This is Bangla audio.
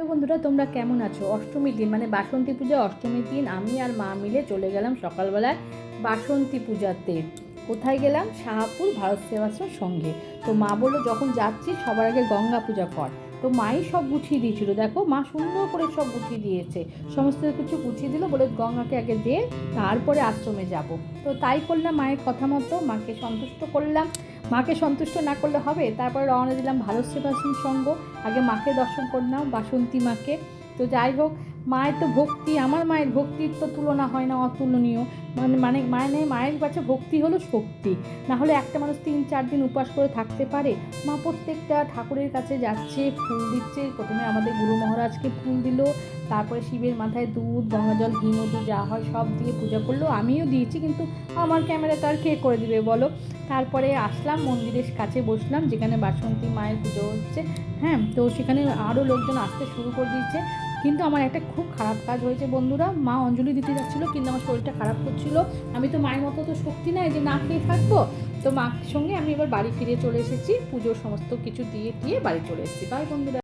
বন্ধুরা, তোমরা কেমন আছো? অষ্টমীর দিন মানে বাসন্তী পূজা অষ্টমীর দিন আমি আর মা মিলে চলে গেলাম সকালবেলায় বাসন্তী পূজাতে। কোথায় গেলাম? শাহপুর ভারত সেবাশ্রমের সঙ্গে। তো মা বললো যখন যাচ্ছি সবার আগে গঙ্গা পূজা কর। তো মাই সব গুছিয়ে দিয়েছিল, দেখো মা সুন্দর করে সব গুছিয়ে দিয়েছে, সমস্ত কিছু গুছিয়ে দিল, বলে গঙ্গাকে আগে দিয়ে তারপরে আশ্রমে যাব। তো তাই করলাম, মায়ের কথা মতো মাকে সন্তুষ্ট করলাম। মাকে সন্তুষ্ট না করলে হবে? তারপরে রওনা দিলাম ভারত সেবাশ্রম সংঘ। আগে মাকে দর্শন করলাম, বাসন্তী মাকে। তো যাই হোক, মায়ের তো ভক্তি, আমার মায়ের ভক্তির তো তুলনা হয় না, অতুলনীয়। মায়ের কাছে ভক্তি হলো শক্তি। না হলে একটা মানুষ 3-4 দিন উপবাস করে থাকতে পারে? মা প্রত্যেকটা ঠাকুরের কাছে যাচ্ছে, ফুল দিচ্ছে। প্রথমে আমাদের গুরু মহারাজকে ফুল দিল, তারপরে শিবের মাথায় দুধ, গঙ্গাজল, ঘি, মধু যা হয় সব দিয়ে পূজা করলো। আমিও দিয়েছি, কিন্তু আমার ক্যামেরাটা আর কে করে দিবে বলো। তারপরে আসলাম মন্দিরের কাছে, বসলাম যেখানে বাসন্তী মায়ের পুজো হচ্ছে। হ্যাঁ, তো সেখানে আরও লোকজন আসতে শুরু করে দিয়েছে। কিন্তু আমার একটা খুব খারাপ কাজ হয়েছে বন্ধুরা। মা অঞ্জলি দিতে যাচ্ছিলো, কিন্তু আমার শরীরটা খারাপ করছিল। আমি তো মায়ের মতো তো শক্তি নাই যে না খেয়ে থাকবো। তো মার সঙ্গে আমি এবার বাড়ি ফিরে চলে এসেছি, পুজোর সমস্ত কিছু দিয়ে বাড়ি চলে এসেছি। বাই বন্ধুরা।